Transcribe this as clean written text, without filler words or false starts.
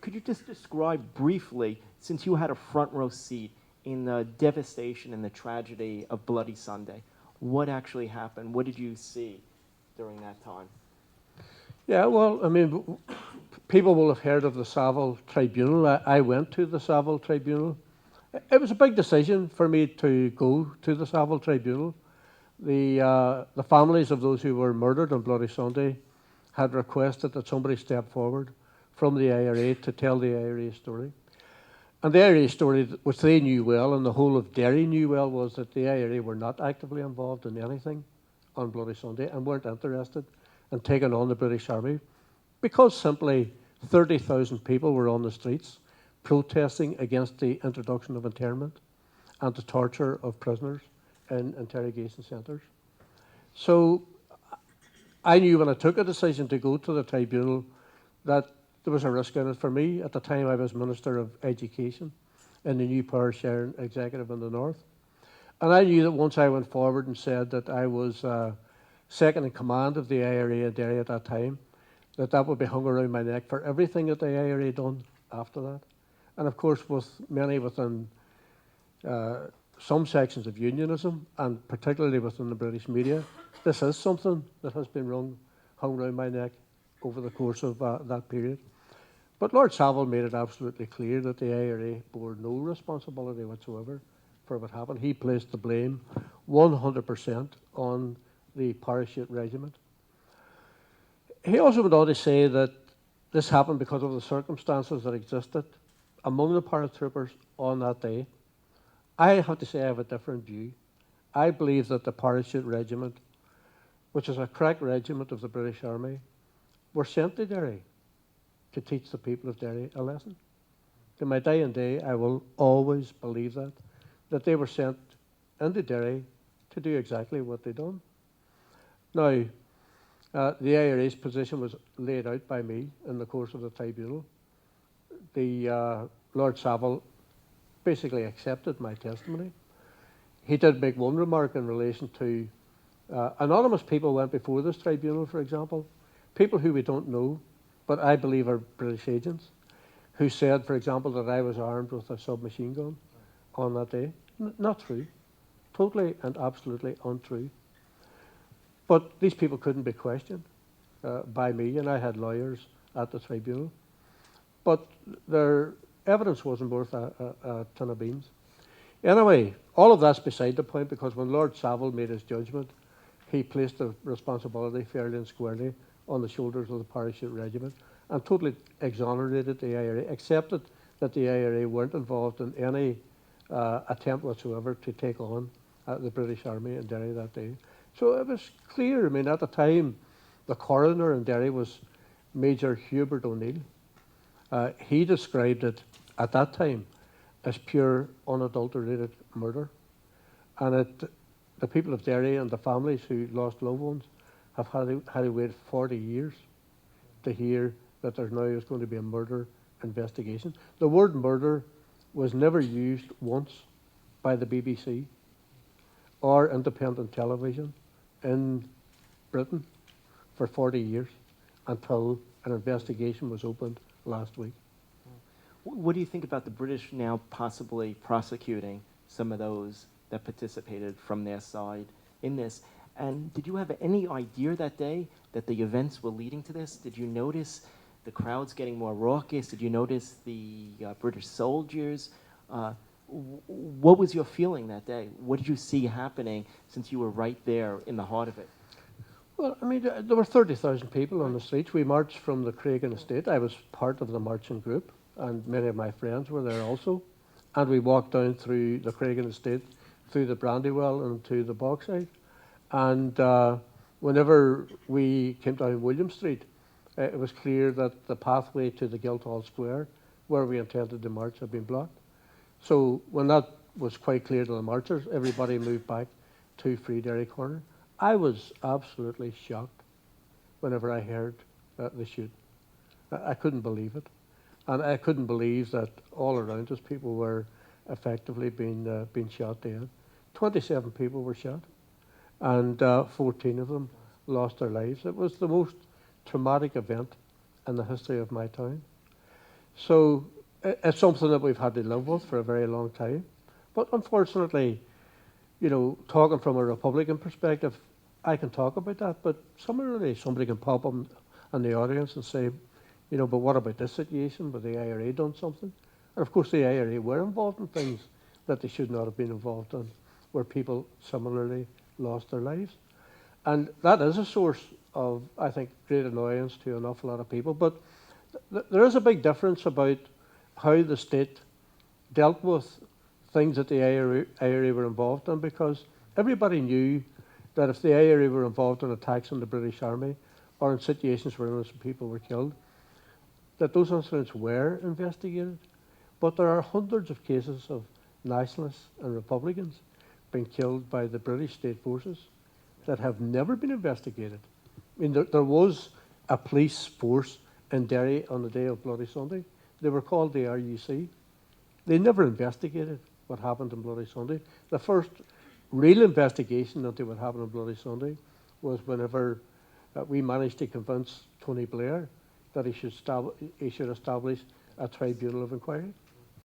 could you just describe briefly, since you had a front row seat in the devastation and the tragedy of Bloody Sunday, what actually happened? What did you see during that time? Yeah, well, I mean, people will have heard of the Saville Tribunal. I went to the Saville Tribunal. It was a big decision for me to go to the Saville Tribunal. The families of those who were murdered on Bloody Sunday had requested that somebody step forward from the IRA to tell the IRA story. And the IRA story, which they knew well and the whole of Derry knew well, was that the IRA were not actively involved in anything on Bloody Sunday and weren't interested in taking on the British Army because simply 30,000 people were on the streets protesting against the introduction of internment and the torture of prisoners in interrogation centres. So I knew when I took a decision to go to the tribunal that there was a risk in it for me. At the time I was Minister of Education in the new power sharing executive in the North. And I knew that once I went forward and said that I was second in command of the IRA in Derry at that time, that would be hung around my neck for everything that the IRA done after that. And of course, with many within some sections of unionism, and particularly within the British media, this is something that has been hung around my neck over the course of that period. But Lord Saville made it absolutely clear that the IRA bore no responsibility whatsoever for what happened. He placed the blame 100% on the parachute regiment. He also went on to say that this happened because of the circumstances that existed among the paratroopers on that day. I have to say I have a different view. I believe that the parachute regiment, which is a crack regiment of the British Army, were sent to Derry to teach the people of Derry a lesson. To my day and day, I will always believe that they were sent into Derry to do exactly what they done. Now, the IRA's position was laid out by me in the course of the tribunal. The Lord Saville basically accepted my testimony. He did make one remark in relation to anonymous people went before this tribunal, for example, people who we don't know, but I believe are British agents, who said, for example, that I was armed with a submachine gun on that day. Not true. Totally and absolutely untrue. But these people couldn't be questioned by me, and I had lawyers at the tribunal. But their evidence wasn't worth a ton of beans. Anyway, all of that's beside the point, because when Lord Saville made his judgment, he placed the responsibility fairly and squarely on the shoulders of the parachute regiment and totally exonerated the IRA, accepted that the IRA weren't involved in any attempt whatsoever to take on the British Army in Derry that day. So it was clear. I mean, at the time, the coroner in Derry was Major Hubert O'Neill. He described it at that time as pure, unadulterated murder. And the people of Derry and the families who lost loved ones have had to wait 40 years to hear that there now is going to be a murder investigation. The word murder was never used once by the BBC or independent television in Britain for 40 years until an investigation was opened last week. What do you think about the British now possibly prosecuting some of those that participated from their side in this? And did you have any idea that day that the events were leading to this? Did you notice the crowds getting more raucous? Did you notice the British soldiers? What was your feeling that day? What did you see happening since you were right there in the heart of it? Well, I mean, there were 30,000 people on the streets. We marched from the Craigan estate. I was part of the marching group, and many of my friends were there also. And we walked down through the Craigan estate, through the Brandywell and to the Bogside. And whenever we came down William Street, it was clear that the pathway to the Guildhall Square, where we intended to march, had been blocked. So when that was quite clear to the marchers, everybody moved back to Free Derry Corner. I was absolutely shocked whenever I heard the shoot. I couldn't believe it. And I couldn't believe that all around us people were effectively being shot dead. 27 people were shot, and 14 of them lost their lives. It was the most traumatic event in the history of my town. So it's something that we've had to live with for a very long time. But unfortunately, you know, talking from a Republican perspective, I can talk about that, but similarly, somebody can pop up in the audience and say, you know, but what about this situation where the IRA done something? And of course, the IRA were involved in things that they should not have been involved in, where people similarly lost their lives. And that is a source of, I think, great annoyance to an awful lot of people. But there is a big difference about how the state dealt with things that the IRA were involved in, because everybody knew that if the IRA were involved in attacks on the British Army or in situations where innocent people were killed, that those incidents were investigated. But there are hundreds of cases of nationalists and Republicans being killed by the British state forces that have never been investigated. I mean, there was a police force in Derry on the day of Bloody Sunday. They were called the RUC. They never investigated what happened on Bloody Sunday. The first real investigation into what happened on Bloody Sunday was whenever we managed to convince Tony Blair that he should establish a tribunal of inquiry.